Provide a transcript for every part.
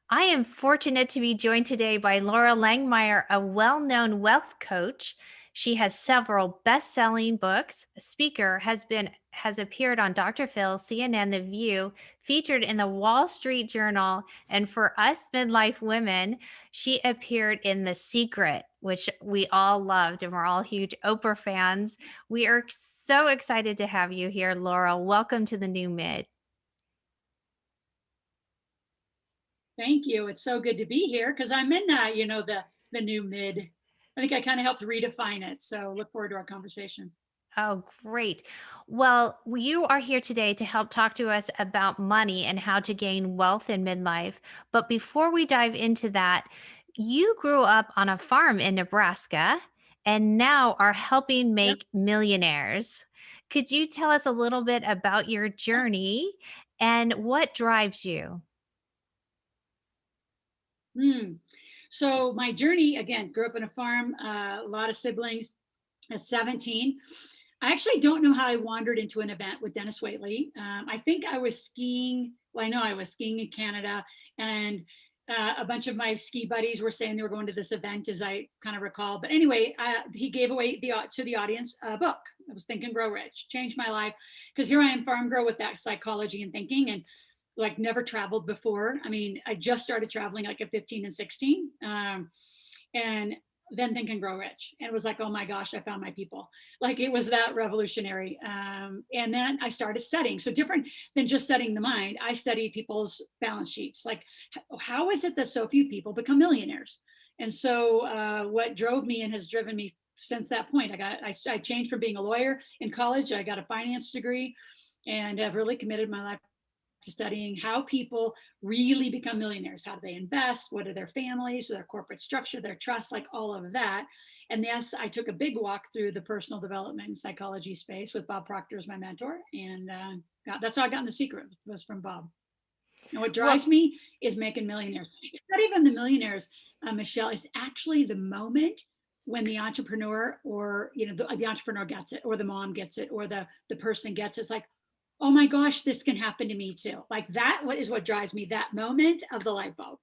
I am fortunate to be joined today by Laura Langmiere, a well known wealth coach. She has several best selling books, a speaker, has appeared on Dr. Phil, CNN, The View, featured in the Wall Street Journal, and for us midlife women, she appeared in The Secret, which we all loved, and we're all huge Oprah fans. We are so excited to have you here, Laura. Welcome to the New Mid. Thank you. It's so good to be here because I'm in the new mid. I think I kind of helped redefine it. So look forward to our conversation. Oh, great. Well, you are here today to help talk to us about money and how to gain wealth in midlife. But before we dive into that, you grew up on a farm in Nebraska and now are helping Yep. make millionaires. Could you tell us a little bit about your journey and what drives you? Hmm. So my journey again, grew up in a farm, a lot of siblings. At 17, I actually don't know how I wandered into an event with Dennis Waitley. I think I was skiing. Well, I know I was skiing in Canada, and a bunch of my ski buddies were saying they were going to this event, as I kind of recall. But anyway, he gave away to the audience a book. I was Think and Grow Rich, changed my life because here I am, farm girl with that psychology and thinking, and like never traveled before. I mean, I just started traveling like at 15 and 16. And then Think and Grow Rich. And it was like, oh my gosh, I found my people. Like it was that revolutionary. And then I started studying. So different than just studying the mind, I studied people's balance sheets. Like, how is it that so few people become millionaires? And so what drove me and has driven me since that point, I changed from being a lawyer in college. I got a finance degree and have really committed my life to studying how people really become millionaires. How do they invest? What are their families, their corporate structure, their trust, like all of that. And yes, I took a big walk through the personal development and psychology space with Bob Proctor as my mentor. And that's how I got in The Secret, was from Bob. And what Well, drives me is making millionaires. It's not even the millionaires, Michelle. It's actually the moment when the entrepreneur or the entrepreneur gets it, or the mom gets it, or the person gets it. It's like, oh my gosh, this can happen to me too. Like that is what drives me, that moment of the light bulb.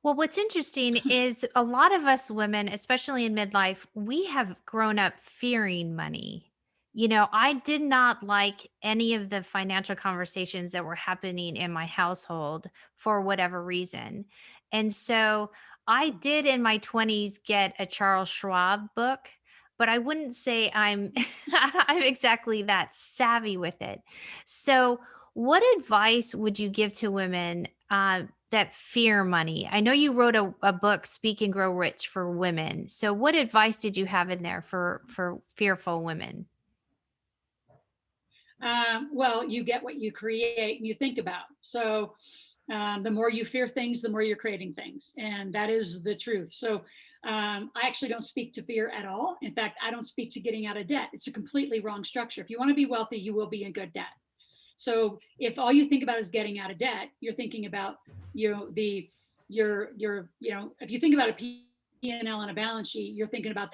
Well, what's interesting is a lot of us women, especially in midlife, we have grown up fearing money. I did not like any of the financial conversations that were happening in my household for whatever reason. And so I did in my 20s get a Charles Schwab book, but I wouldn't say I'm I'm exactly that savvy with it. So, what advice would you give to women that fear money? I know you wrote a book, Speak and Grow Rich, for women. So what advice did you have in there for fearful women? Well, you get what you create and you think about. So the more you fear things, the more you're creating things. And that is the truth. So I actually don't speak to fear at all. In fact, I don't speak to getting out of debt. It's a completely wrong structure. If you want to be wealthy, you will be in good debt. So if all you think about is getting out of debt, you're thinking about, the if you think about a P&L and a balance sheet, you're thinking about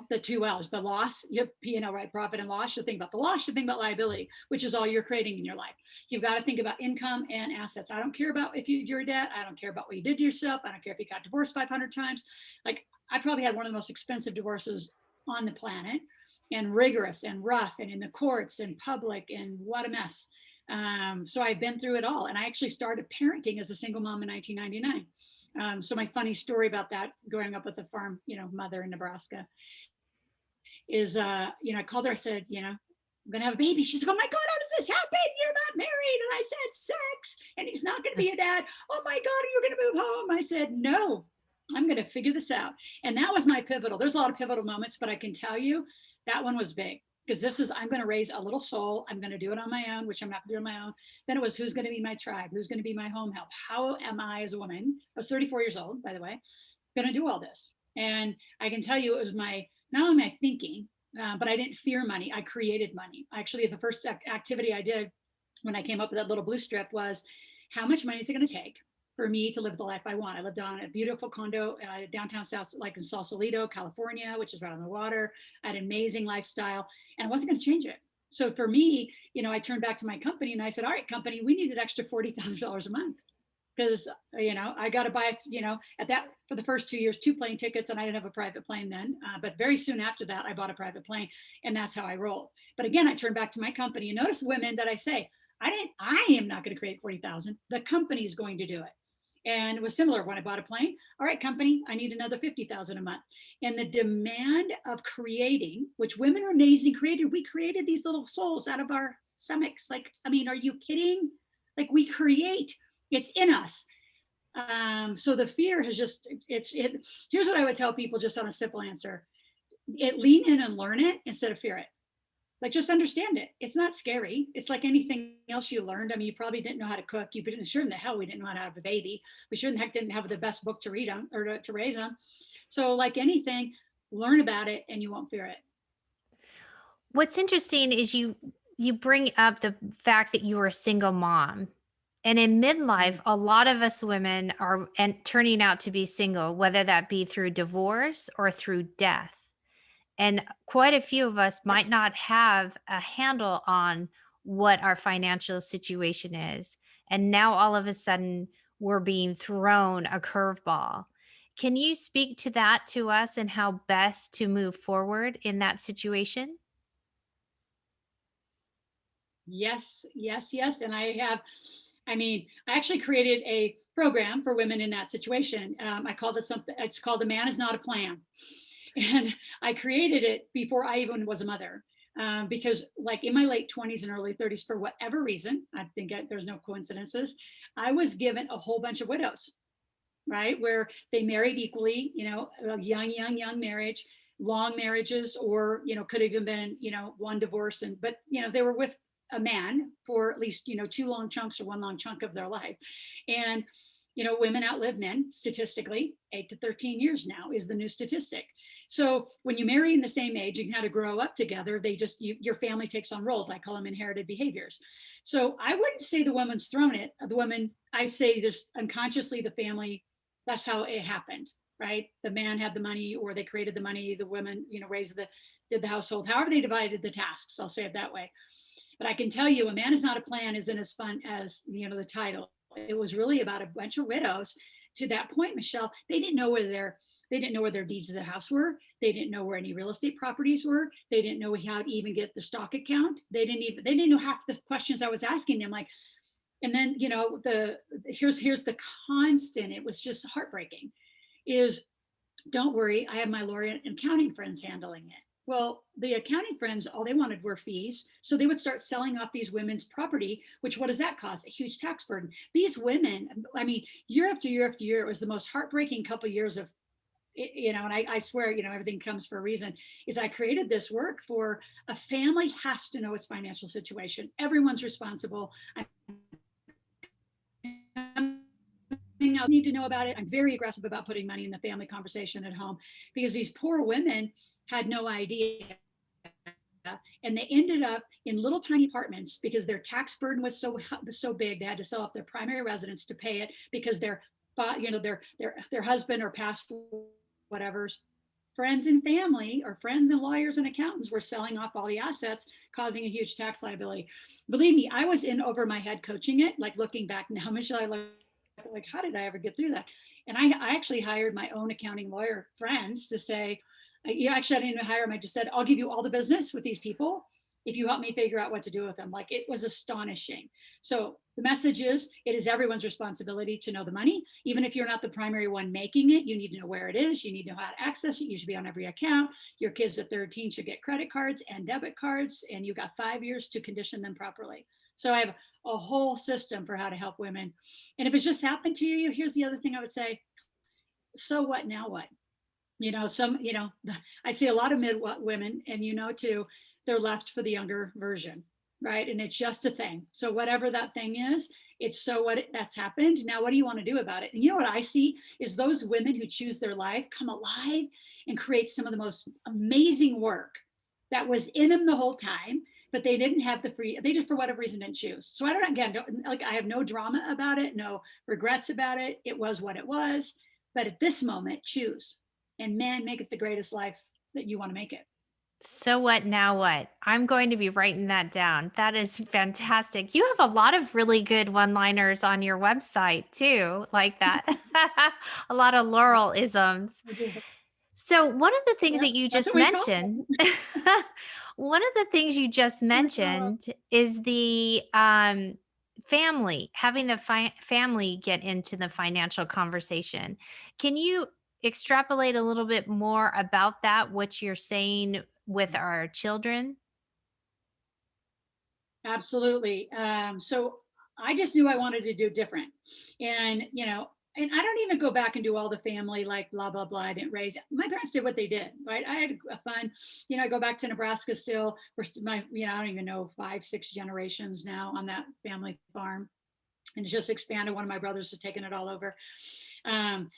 the two L's, the loss, your P&L, right? Profit and loss. You're thinking about the loss, you're thinking about liability, which is all you're creating in your life. You've got to think about income and assets. I don't care about if you're in debt. I don't care about what you did to yourself. I don't care if you got divorced 500 times. Like I probably had one of the most expensive divorces on the planet, and rigorous and rough and in the courts and public, and what a mess. So I've been through it all. And I actually started parenting as a single mom in 1999. So my funny story about that, growing up with a farm, mother in Nebraska, is, I called her. I said, I'm going to have a baby. She's like, oh my God, how does this happen? You're not married. And I said, sex. And he's not going to be a dad. Oh my God, you're going to move home. I said, no, I'm going to figure this out. And that was my pivotal. There's a lot of pivotal moments, but I can tell you that one was big. Because I'm going to raise a little soul. I'm going to do it on my own, which I'm not going to do on my own. Then it was, who's going to be my tribe? Who's going to be my home help? How am I, as a woman, I was 34 years old, by the way, going to do all this? And I can tell you, it was not only my thinking, but I didn't fear money. I created money. Actually, the first activity I did when I came up with that little blue strip was, how much money is it going to take for me to live the life I want? I lived on a beautiful condo downtown South, like in Sausalito, California, which is right on the water. I had an amazing lifestyle, and I wasn't going to change it. So for me, I turned back to my company and I said, all right, company, we need an extra $40,000 a month. because I got to buy, at that for the first 2 years, 2 plane tickets, and I didn't have a private plane then. But very soon after that, I bought a private plane, and that's how I rolled. But again, I turned back to my company, and notice, women, that I say, I am not going to create 40,000. The company is going to do it. And it was similar when I bought a plane. All right, company, I need another 50,000 a month. And the demand of creating, which women are amazing creators. We created these little souls out of our stomachs. Like, I mean, are you kidding? Like, we create, it's in us. So the fear has just, here's what I would tell people, just on a simple answer. Lean in and learn it instead of fear it. Like, just understand it. It's not scary. It's like anything else you learned. I mean, you probably didn't know how to cook. You didn't, sure in the hell we didn't know how to have a baby. We sure in the heck didn't have the best book to read them or to raise them. So like anything, learn about it and you won't fear it. What's interesting is you bring up the fact that you were a single mom. And in midlife, Mhm. a lot of us women are and turning out to be single, whether that be through divorce or through death. And quite a few of us Yep. might not have a handle on what our financial situation is. And now all of a sudden, we're being thrown a curveball. Can you speak to that to us and how best to move forward in that situation? Yes, yes, yes. And I mean, I actually created a program for women in that situation. I called it something, it's called The Man Is Not a Plan. And I created it before I even was a mother. Because like in my late 20s and early 30s, for whatever reason, I think there's no coincidences, I was given a whole bunch of widows, right? Where they married equally, a young marriage, long marriages, or, could have even been, one divorce. But, they were with a man for at least, two long chunks or one long chunk of their life. And, women outlive men statistically. 8 to 13 years now is the new statistic. So when you marry in the same age, you kind of grow up together. Your family takes on roles. I call them inherited behaviors. So I wouldn't say the woman's thrown it. The woman, I say, there's unconsciously the family, that's how it happened, right? The man had the money, or they created the money. The women, did the household. However they divided the tasks, I'll say it that way. But I can tell you, A Man Is Not a Plan isn't as fun as the title. It was really about a bunch of widows. To that point, Michelle, they didn't know where their deeds of the house were. They didn't know where any real estate properties were. They didn't know how to even get the stock account. They didn't know half the questions I was asking them. Like, and then here's the constant, it was just heartbreaking, is, don't worry, I have my lawyer and accounting friends handling it. Well, the accounting friends, all they wanted were fees. So they would start selling off these women's property, which, what does that cost? A huge tax burden. These women, I mean, year after year after year, it was the most heartbreaking couple of years of, and I swear, everything comes for a reason, is I created this work for a family has to know its financial situation. Everyone's responsible. I need to know about it. I'm very aggressive about putting money in the family conversation at home, because these poor women had no idea. And they ended up in little tiny apartments because their tax burden was so big. They had to sell off their primary residence to pay it, because their husband or past whatever's friends and family, or friends and lawyers and accountants, were selling off all the assets, causing a huge tax liability. Believe me, I was in over my head coaching it. Like, looking back now, Michelle, I like, how did I ever get through that? And I actually hired my own accounting lawyer friends to say, actually, I didn't even hire them. I just said, I'll give you all the business with these people if you help me figure out what to do with them. Like, it was astonishing. So the message is, it is everyone's responsibility to know the money. Even if you're not the primary one making it, you need to know where it is. You need to know how to access it. You should be on every account. Your kids at 13 should get credit cards and debit cards, and you got 5 years to condition them properly. So I have a whole system for how to help women. And if it's just happened to you, here's the other thing I would say. So what, now what? I see a lot of mid women, and too, they're left for the younger version, right? And it's just a thing. So whatever that thing is, it's, so what, that's happened. Now, what do you want to do about it? And what I see is those women who choose their life come alive and create some of the most amazing work that was in them the whole time, but they didn't have the free, they just, for whatever reason, didn't choose. So I have no drama about it, no regrets about it. It was what it was. But at this moment, choose, and man, make it the greatest life that you want to make it. So what now what? I'm going to be writing that down. That is fantastic. You have a lot of really good one-liners on your website too, like that. A lot of Laurel isms. I do. So one of the things Yeah, that you that's just what we call mentioned, it. one of the things you just We call mentioned is the family, having the family get into the financial conversation. Can you extrapolate a little bit more about that, what you're saying with our children? Absolutely. So I just knew I wanted to do different. And, and I don't even go back and do all the family, like blah, blah, blah. I didn't raise, my parents did what they did, right? I had a fun, I go back to Nebraska still. I don't even know, 5, 6 generations now on that family farm. And it's just expanded. One of my brothers has taken it all over. Um,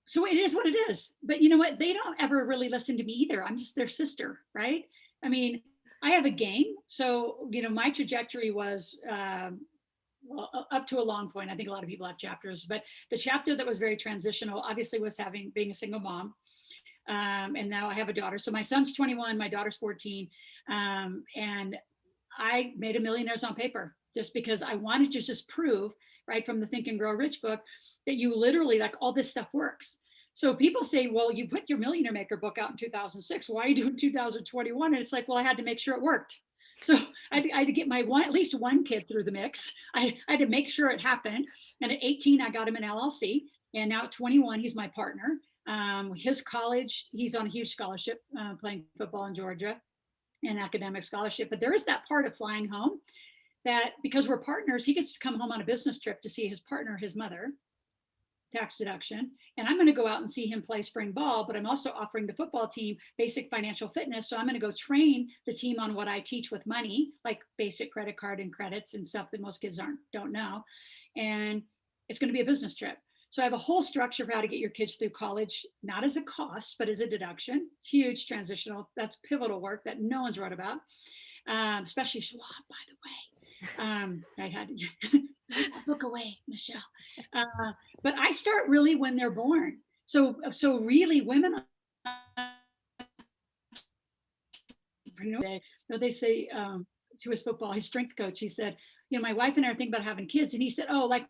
so it is what it is. But you know what? They don't ever really listen to me either. I'm just their sister, right? I mean, I have a game. So, my trajectory was well, up to a long point. I think a lot of people have chapters, but the chapter that was very transitional obviously was being a single mom. And now I have a daughter. So my son's 21, my daughter's 14. And I made a Millionaires on Paper just because I wanted to just prove, right, from the Think and Grow Rich book, that you literally, like, all this stuff works. So people say, well, you put your Millionaire Maker book out in 2006. Why are you doing 2021? And it's like, well, I had to make sure it worked. So I had to get at least one kid through the mix. I had to make sure it happened. And at 18, I got him an LLC. And now at 21, he's my partner. His college, he's on a huge scholarship, playing football in Georgia, an academic scholarship. But there is that part of flying home that, because we're partners, he gets to come home on a business trip to see his partner, his mother, tax deduction. And I'm going to go out and see him play spring ball, but I'm also offering the football team basic financial fitness. So I'm going to go train the team on what I teach with money, like basic credit card and credits and stuff that most kids don't know. And it's going to be a business trip. So I have a whole structure for how to get your kids through college, not as a cost, but as a deduction. Huge transitional. That's pivotal work that no one's wrote about, especially Schwab, by the way. I had to put that book away, Michelle. But I start really when they're born. So really, women, they say, to his football, his strength coach, he said, my wife and I are thinking about having kids, and he said, oh, like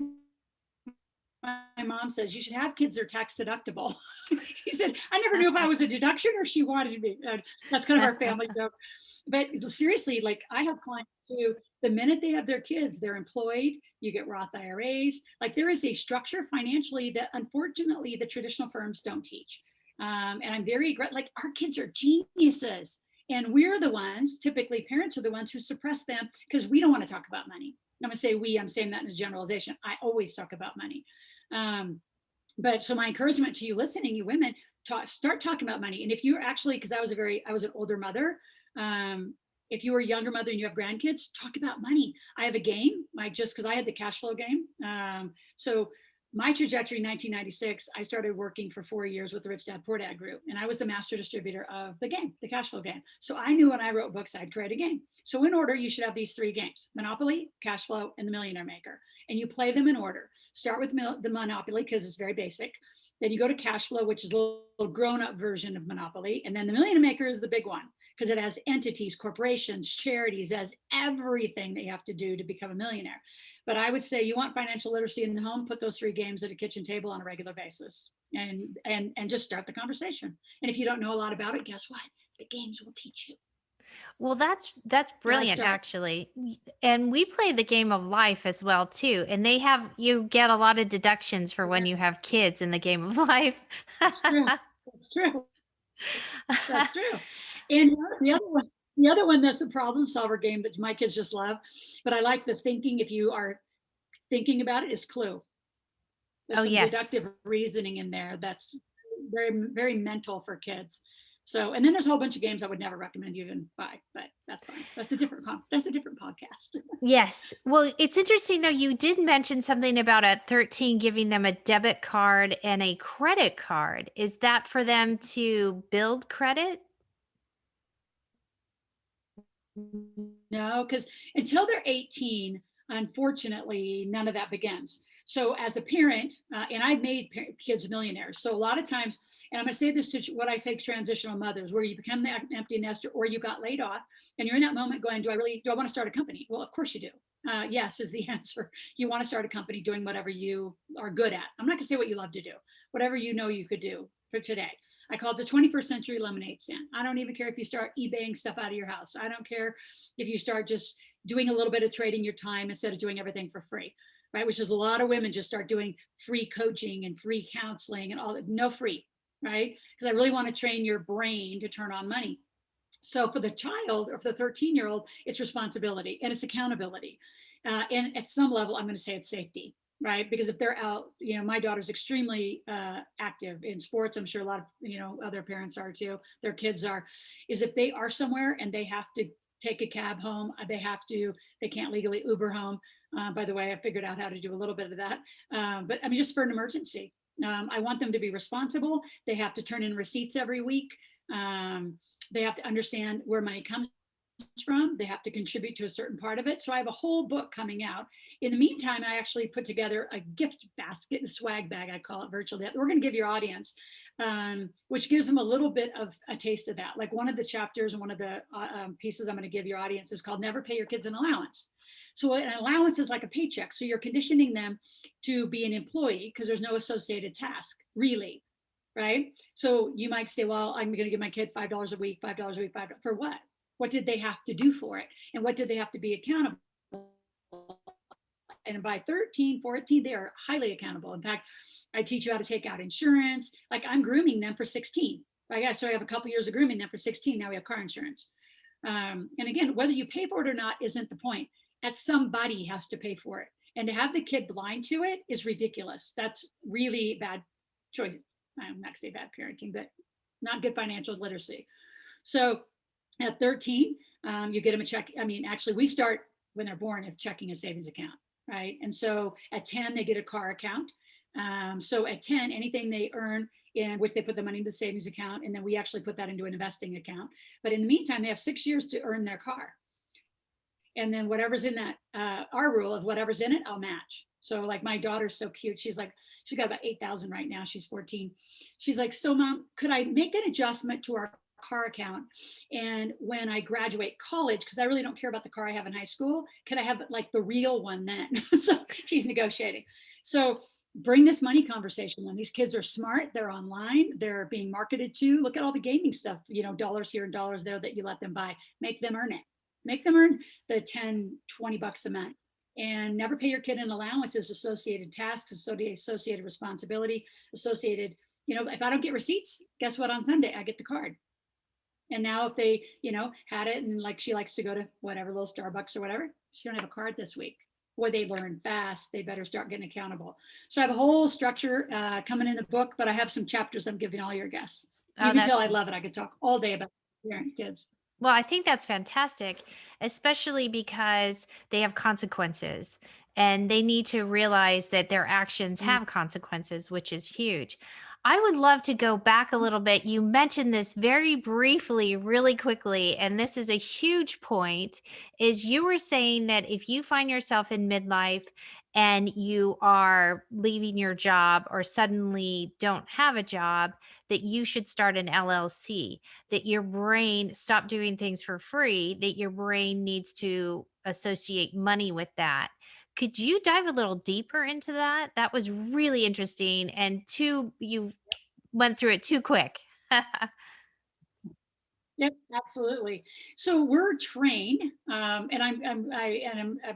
my mom says, you should have kids that are tax deductible. He said, I never knew if I was a deduction or she wanted me. That's kind of our family joke. But seriously, like, I have clients who, the minute they have their kids, they're employed, you get Roth IRAs. Like, there is a structure financially that unfortunately the traditional firms don't teach. And I'm very, like, our kids are geniuses. And we're the ones, typically parents are the ones who suppress them because we don't want to talk about money. I'm going to say we, I'm saying that in a generalization. I always talk about money. But so my encouragement to you listening, you women, start talking about money. And if you're actually, because I was an older mother, if you were a younger mother and you have grandkids, talk about money. I have a game, like, just because I had the cash flow game. So my trajectory in 1996, I started working for 4 years with the Rich Dad Poor Dad group, and I was the master distributor of the game, the cash flow game. So I knew when I wrote books, I'd create a game. So in order, you should have these 3 games: Monopoly, Cash Flow, and the Millionaire Maker. And you play them in order. Start with the Monopoly because it's very basic. Then you go to Cash Flow, which is a little grown-up version of Monopoly. And then the Millionaire Maker is the big one because it has entities, corporations, charities, as everything that you have to do to become a millionaire. But I would say, you want financial literacy in the home, put those 3 games at a kitchen table on a regular basis, and just start the conversation. And if you don't know a lot about it, guess what? The games will teach you. Well, that's Gotta brilliant start. actually. And we play the game of life as well too. And you get a lot of deductions for when Yeah, you have kids in the game of life. that's true. That's true. That's true. And the other one that's a problem solver game that my kids just love, but I like the thinking, if you are thinking about it, is Clue. Oh, There's some yes. deductive reasoning in there that's very, very mental for kids. So, and then there's a whole bunch of games I would never recommend you even buy, but that's fine. That's a different podcast. Yes. Well, it's interesting though, you did mention something about at 13 giving them a debit card and a credit card. Is that for them to build credit? No, because until they're 18, unfortunately, none of that begins. So as a parent, and I've made kids millionaires. So a lot of times, and I'm going to say this to what I say transitional mothers, where you become the empty nester or you got laid off and you're in that moment going, do I want to start a company? Well, of course you do. Yes is the answer. You want to start a company doing whatever you are good at. I'm not going to say what you love to do, whatever you know you could do for today. I call it the 21st century lemonade stand. I don't even care if you start eBaying stuff out of your house. I don't care if you start just doing a little bit of trading your time instead of doing everything for free, right? Which is a lot of women just start doing free coaching and free counseling and all that, no free, right? Because I really want to train your brain to turn on money. So for the child or for the 13-year-old, it's responsibility and it's accountability. And at some level, I'm going to say it's safety, right? Because if they're out, my daughter's extremely active in sports. I'm sure a lot of, other parents are too. Their kids are, is if they are somewhere and they have to take a cab home, they can't legally Uber home. By the way, I figured out how to do a little bit of that. But I mean, just for an emergency, I want them to be responsible. They have to turn in receipts every week. They have to understand where money comes from. They have to contribute to a certain part of it. So I have a whole book coming out. In the meantime, I actually put together a gift basket, a swag bag, I call it virtually, that we're going to give your audience, which gives them a little bit of a taste of that. Like one of the chapters and one of the pieces I'm going to give your audience is called Never Pay Your Kids an Allowance. So an allowance is like a paycheck. So you're conditioning them to be an employee because there's no associated task, really. Right? So you might say, well, I'm going to give my kid $5 a week, $5 a week, for what? What did they have to do for it? And what did they have to be accountable? And by 13, 14, they are highly accountable. In fact, I teach you how to take out insurance. Like I'm grooming them for 16. Right? So I have a couple years of grooming them for 16. Now we have car insurance. And again, whether you pay for it or not isn't the point. That somebody has to pay for it. And to have the kid blind to it is ridiculous. That's really bad choice. I'm not going to say bad parenting, but not good financial literacy. So at 13, you get them a check. I mean, actually, we start when they're born a checking and savings account, right? And so at 10, they get a car account. So at 10, anything they earn, in which they put the money into the savings account, and then we actually put that into an investing account. But in the meantime, they have 6 years to earn their car. And then whatever's in that, our rule of whatever's in it, I'll match. So like my daughter's so cute. She's got about 8,000 right now. She's 14. She's like, so mom, could I make an adjustment to our car account? And when I graduate college, because I really don't care about the car I have in high school, can I have like the real one then? So she's negotiating. So bring this money conversation when these kids are smart, they're online, they're being marketed to. Look at all the gaming stuff, dollars here and dollars there that you let them buy. Make them earn it. Make them earn the 10, 20 bucks a month. And never pay your kid an allowance is associated tasks, associated responsibility, associated, if I don't get receipts, guess what? On Sunday, I get the card. And now if they, had it and like she likes to go to whatever little Starbucks or whatever, she don't have a card this week. Boy, they learn fast. They better start getting accountable. So I have a whole structure coming in the book, but I have some chapters I'm giving all your guests. You can tell I love it. I could talk all day about parent kids. Well, I think that's fantastic, especially because they have consequences and they need to realize that their actions Mm. have consequences, which is huge. I would love to go back a little bit. You mentioned this very briefly, really quickly, and this is a huge point, is you were saying that if you find yourself in midlife and you are leaving your job or suddenly don't have a job, that you should start an LLC, that your brain stop doing things for free, that your brain needs to associate money with that. Could you dive a little deeper into that? That was really interesting and too you went through it too quick. Yep, absolutely. So we're trained, and I'm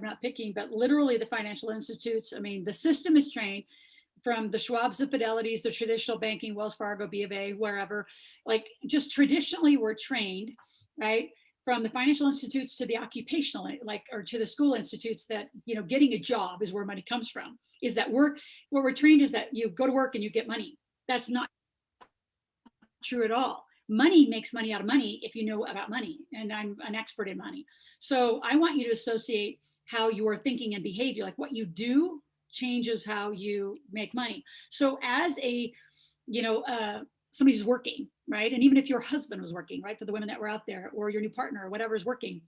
not picking, but literally the financial institutes. I mean, the system is trained from the Schwabs, the Fidelities, the traditional banking, Wells Fargo, B of A, wherever. Like just traditionally, we're trained, right? From the financial institutes to the occupational, or to the school institutes, that getting a job is where money comes from. Is that work? What we're trained is that you go to work and you get money. That's not true at all. Money makes money out of money if you know about money, and I'm an expert in money. So I want you to associate how your thinking and behavior, like what you do, changes how you make money. So as a, somebody's working, right? And even if your husband was working, right, for the women that were out there, or your new partner or whatever is working,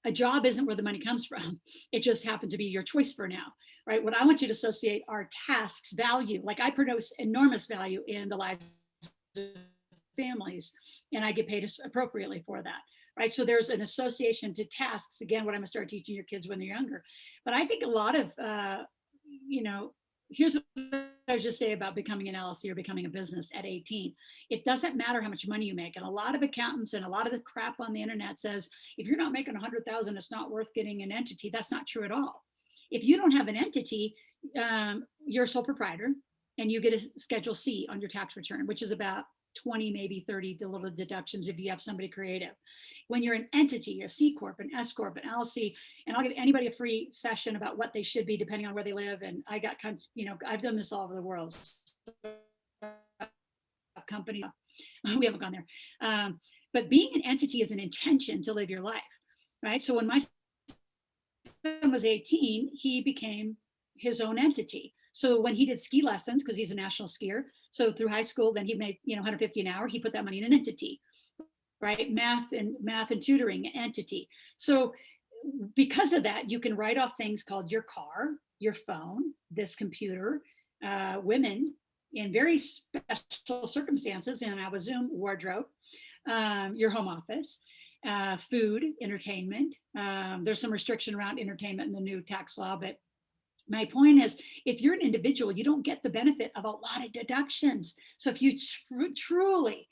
A job isn't where the money comes from. It just happens to be your choice for now, right? What I want you to associate are tasks, value. Like I produce enormous value in the lives of families, and I get paid appropriately for that, right? So there's an association to tasks. Again, what I'm gonna start teaching your kids when they're younger. But I think a lot of, you know, here's what I would just say about becoming an LLC or becoming a business at 18. It doesn't matter how much money you make. And a lot of accountants and a lot of the crap on the internet says, if you're not making 100,000, it's not worth getting an entity. That's not true at all. If you don't have an entity, you're a sole proprietor and you get a Schedule C on your tax return, which is about 20, maybe 30 little deductions if you have somebody creative. When you're an entity, a C Corp, an S Corp, an LLC, and I'll give anybody a free session about what they should be depending on where they live. And I got, I've done this all over the world. Company, we haven't gone there. But being an entity is an intention to live your life, right? So when my son was 18, he became his own entity. So when he did ski lessons, because he's a national skier, so through high school, then he made 150 an hour. He put that money in an entity, right? Math and tutoring entity. So because of that, you can write off things called your car, your phone, this computer, women in very special circumstances, and I was Zoom wardrobe, your home office, food, entertainment. There's some restriction around entertainment in the new tax law, but my point is, if you're an individual, you don't get the benefit of a lot of deductions. So if you truly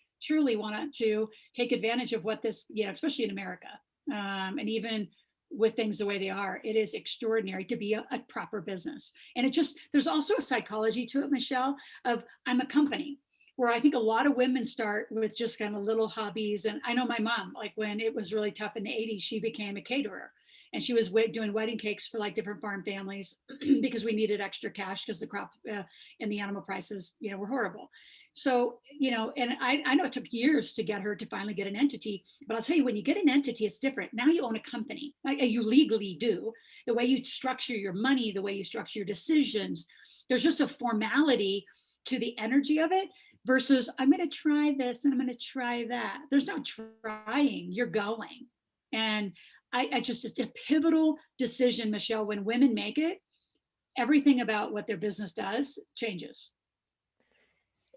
want to take advantage of what this, especially in America, and even with things the way they are, it is extraordinary to be a proper business. And there's also a psychology to it, Michelle, of I'm a company, where I think a lot of women start with just kind of little hobbies. And I know my mom, like when it was really tough in the 80s, she became a caterer. And she was doing wedding cakes for like different farm families because we needed extra cash because the crop and the animal prices, were horrible. So, and I know it took years to get her to finally get an entity, but I'll tell you, when you get an entity, it's different. Now you own a company, like you legally do. The way you structure your money, the way you structure your decisions, there's just a formality to the energy of it versus I'm going to try this and I'm going to try that. There's no trying, you're going. And it's a pivotal decision, Michelle. When women make it, everything about what their business does changes.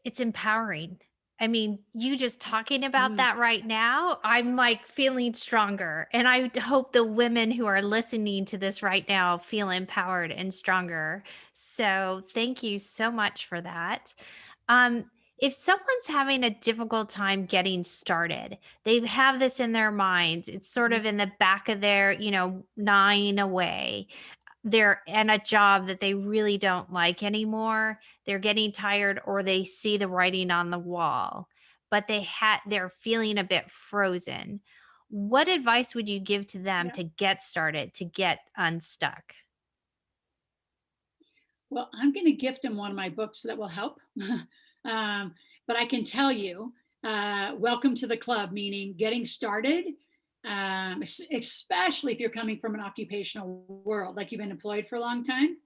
It's empowering. I mean, you just talking about Mm. that right now, I'm like feeling stronger. And I hope the women who are listening to this right now feel empowered and stronger. So thank you so much for that. If someone's having a difficult time getting started, they have this in their minds, it's sort Mhm. of in the back of their, gnawing away. They're in a job that they really don't like anymore. They're getting tired or they see the writing on the wall, but they're feeling a bit frozen. What advice would you give to them Yeah. to get started, to get unstuck? Well, I'm going to gift him one of my books that will help. But I can tell you, welcome to the club, meaning getting started, especially if you're coming from an occupational world, like you've been employed for a long time.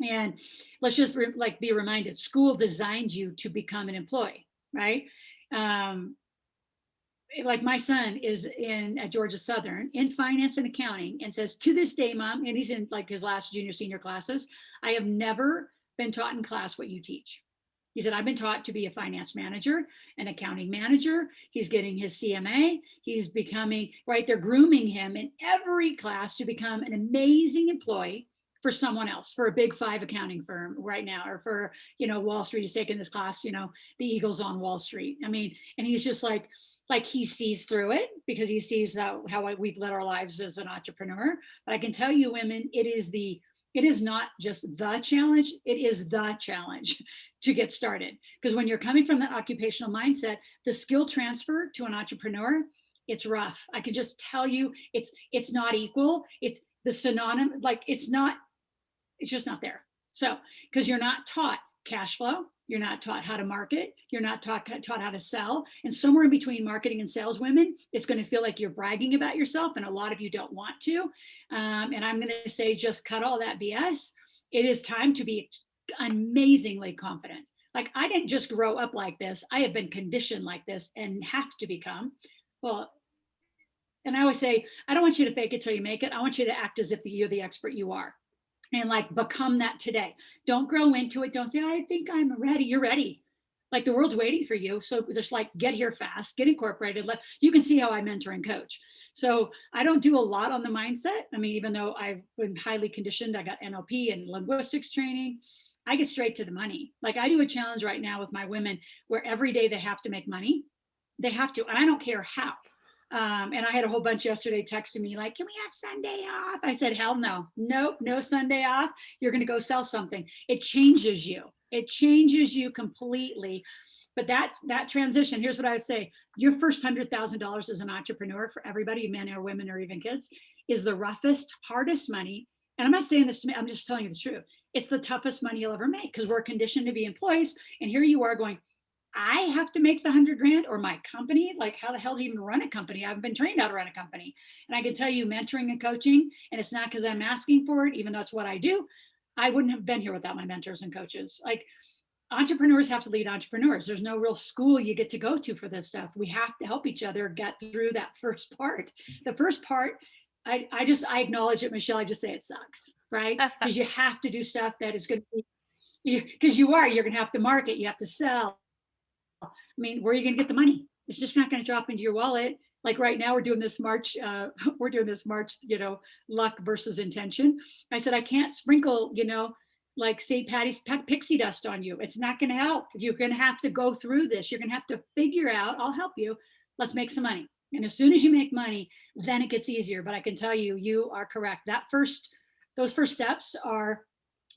And let's just be reminded, school designed you to become an employee, right? Um, like my son is in at Georgia Southern in finance and accounting and says to this day, mom, and he's in like his last junior senior classes, I have never been taught in class what you teach. He said, I've been taught to be a finance manager, an accounting manager. He's getting his CMA. He's becoming, right, they're grooming him in every class to become an amazing employee for someone else, for a big five accounting firm right now, or for, Wall Street. He's taking this class, the Eagles on Wall Street. I mean, and he's just like he sees through it because he sees how we've led our lives as an entrepreneur. But I can tell you, women, it is not just the challenge, it is the challenge to get started. Because when you're coming from that occupational mindset, the skill transfer to an entrepreneur, it's rough. I can just tell you, it's not equal. It's the synonym, like it's just not there. So, because you're not taught cash flow, you're not taught how to market, you're not taught how to sell. And somewhere in between marketing and sales, women, it's going to feel like you're bragging about yourself. And a lot of you don't want to. And I'm going to say, just cut all that BS. It is time to be amazingly confident. Like I didn't just grow up like this. I have been conditioned like this and have to become. Well, And I always say, I don't want you to fake it till you make it. I want you to act as if you're the expert you are, and like become that today. Don't grow into it. Don't say, I think I'm ready. You're ready. Like the world's waiting for you. So just like get here fast, get incorporated. You can see how I mentor and coach. So I don't do a lot on the mindset. I mean, even though I've been highly conditioned, I got NLP and linguistics training. I get straight to the money. Like I do a challenge right now with my women where every day they have to make money. They have to, and I don't care how. And I had a whole bunch yesterday texting me like, "Can we have Sunday off?" I said, "Hell no, nope, no Sunday off. You're going to go sell something." It changes you. It changes you completely. But that transition, here's what I would say: your first $100,000 as an entrepreneur for everybody, men or women or even kids, is the roughest, hardest money. And I'm not saying this to me. I'm just telling you the truth. It's the toughest money you'll ever make because we're conditioned to be employees. And here you are going, I have to make the 100 grand, or my company. Like, how the hell do you even run a company? I've been trained how to run a company. And I can tell you, mentoring and coaching, and it's not because I'm asking for it, even though that's what I do. I wouldn't have been here without my mentors and coaches. Like, entrepreneurs have to lead entrepreneurs. There's no real school you get to go to for this stuff. We have to help each other get through that first part. The first part, I acknowledge it, Michelle. I just say it sucks, right? Because you have to do stuff that is going to be, because you're going to have to market, you have to sell. I mean, where are you going to get the money? It's just not going to drop into your wallet. Like right now, we're doing this March. We're doing this March. Luck versus intention. I said I can't sprinkle, like St. Patty's pixie dust on you. It's not going to help. You're going to have to go through this. You're going to have to figure out. I'll help you. Let's make some money. And as soon as you make money, then it gets easier. But I can tell you, you are correct. Those first steps are,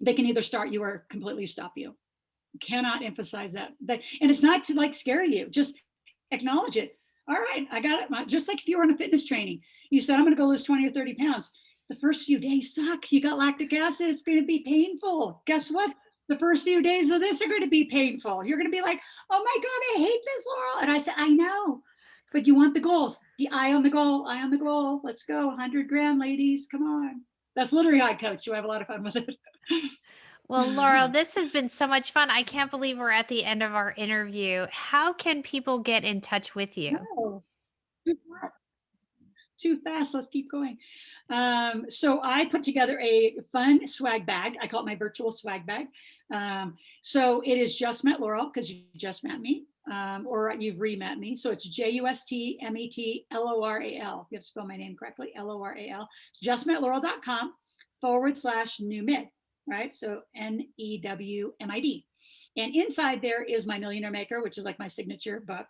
they can either start you or completely stop you. Cannot emphasize that. And it's not to like scare you, just acknowledge it. All right, I got it. Just like if you were on a fitness training, you said, I'm going to go lose 20 or 30 pounds. The first few days suck. You got lactic acid. It's going to be painful. Guess what? The first few days of this are going to be painful. You're going to be like, oh my God, I hate this, Loral. And I said, I know, but you want the goals, the eye on the goal, eye on the goal. Let's go. 100 grand, ladies. Come on. That's literally how I coach. You have a lot of fun with it. Well, Laurel, this has been so much fun. I can't believe we're at the end of our interview. How can people get in touch with you? Oh, too fast. Let's keep going. So I put together a fun swag bag. I call it my virtual swag bag. So it is Just Met Loral, because you just met me, or you've re-met me. So it's JustMetLoral. You have to spell my name correctly, Loral. It's justmetloral.com/new mid, right? So NEWMID. And inside there is my Millionaire Maker, which is like my signature book.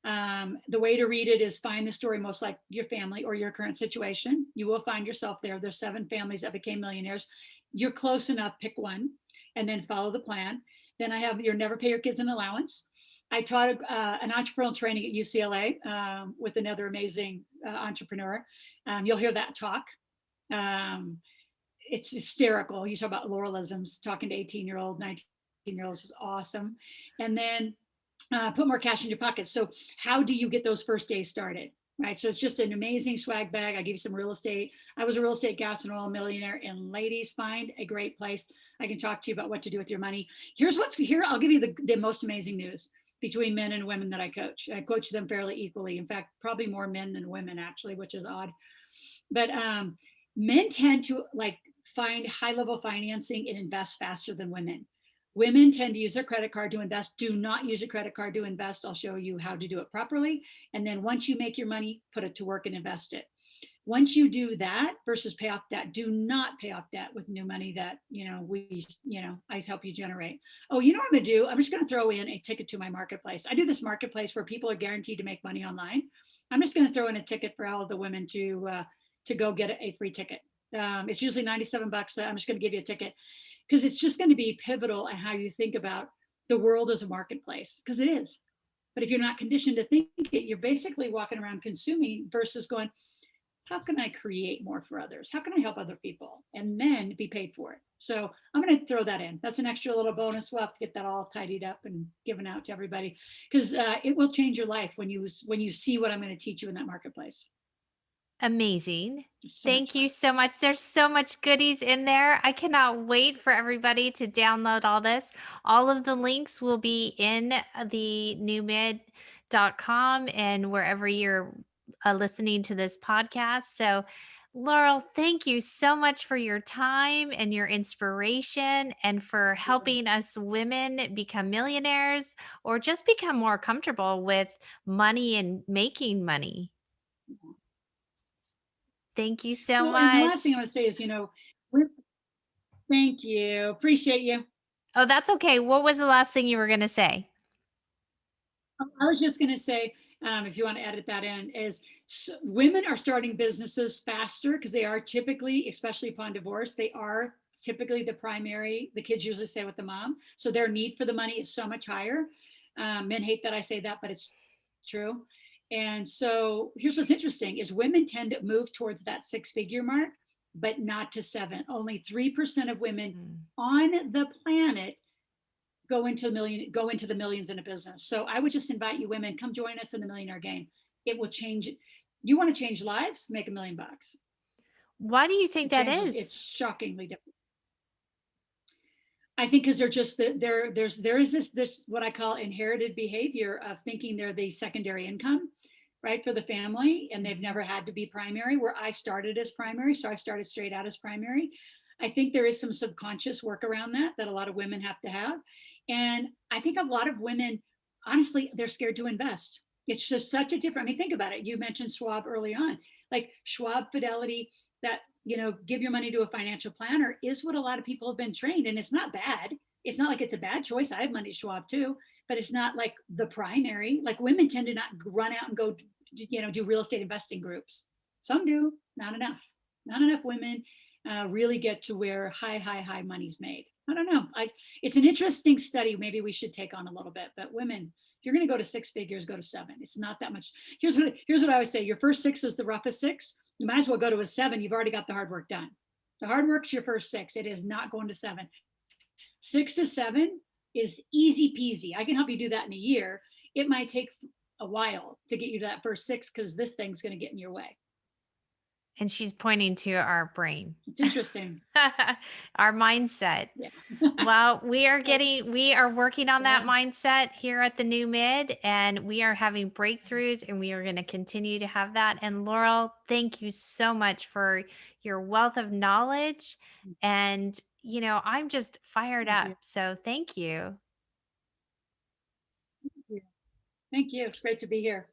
The way to read it is find the story most like your family or your current situation. You will find yourself there. There's 7 families that became millionaires. You're close enough, pick one, and then follow the plan. Then I have your Never Pay Your Kids an Allowance. I taught an entrepreneurial training at UCLA with another amazing entrepreneur. You'll hear that talk. It's hysterical. You talk about Loralisms, talking to 18-year-old, 19-year-olds is awesome. And then put more cash in your pocket. So how do you get those first days started? Right. So it's just an amazing swag bag. I give you some real estate. I was a real estate gas and oil millionaire, and ladies, find a great place. I can talk to you about what to do with your money. Here's what's here. I'll give you the most amazing news between men and women that I coach. I coach them fairly equally. In fact, probably more men than women actually, which is odd. But men tend to like find high level financing and invest faster than women. Women tend to use their credit card to invest. Do not use a credit card to invest. I'll show you how to do it properly. And then once you make your money, put it to work and invest it. Once you do that versus pay off debt, do not pay off debt with new money that, I help you generate. Oh, you know what I'm going to do? I'm just going to throw in a ticket to my marketplace. I do this marketplace where people are guaranteed to make money online. I'm just going to throw in a ticket for all of the women to go get a free ticket. It's usually $97. I'm just going to give you a ticket because it's just going to be pivotal in how you think about the world as a marketplace, because it is. But if you're not conditioned to think it, you're basically walking around consuming versus going, how can I create more for others? How can I help other people and then be paid for it? So I'm going to throw that in. That's an extra little bonus. We'll have to get that all tidied up and given out to everybody, because it will change your life when you see what I'm going to teach you in that marketplace. Amazing. It's so much Thank fun. you so much. There's so much goodies in there. I cannot wait for everybody to download all this. All of the links will be in the newmid.com and wherever you're listening to this podcast. So, Laurel, thank you so much for your time and your inspiration and for helping us women become millionaires or just become more comfortable with money and making money. Thank you so Well, and the last thing I much. want to say is, thank you. Appreciate you. Oh, that's okay. What was the last thing you were going to say? I was just going to say, if you want to edit that in, is women are starting businesses faster because they are typically, especially upon divorce, they are typically the primary. The kids usually stay with the mom, so their need for the money is so much higher. Men hate that I say that, but it's true. And so here's what's interesting: is women tend to move towards that six-figure mark, but not to seven. Only 3% of women Mm. on the planet go into the millions in a business. So I would just invite you women, come join us in the millionaire game. It will change. You want to change lives, make $1 million. Why do you think It that changes. It's is? shockingly different. I think because they're just there is this what I call inherited behavior of thinking they're the secondary income, right, for the family, and they've Mhm. never had to be primary. Where I started as primary, so I started straight out as primary. I think there is some subconscious work around that a lot of women have to have, and I think a lot of women, honestly, they're scared to invest. It's just such a different. I mean, think about it. You mentioned Schwab early on, like Schwab, Fidelity, that give your money to a financial planner is what a lot of people have been trained, and it's not bad. It's not like it's a bad choice. I have money to Schwab too, but it's not like the primary. Like women tend to not run out and go do real estate investing groups. Some do, not enough. Not enough women really get to where high money's made. I don't know. It's an interesting study. Maybe we should take on a little bit. But women, if you're going to go to six figures, go to seven. It's not that much. Here's what I always say: your first six is the roughest six. You might as well go to a seven. You've already got the hard work done. The hard work's your first six. It is not going to seven. 6 to 7 is easy peasy. I can help you do that in a year. It might take a while to get you to that first six because this thing's going to get in your way. And she's pointing to our brain. It's interesting. Our mindset. Yeah. Well, we are working on that Yeah. mindset here at the New Mid, and we are having breakthroughs, and we are going to continue to have that. And Laurel, thank you so much for your wealth of knowledge. And, I'm just fired Thank up. you. So thank you. Thank you. It's great to be here.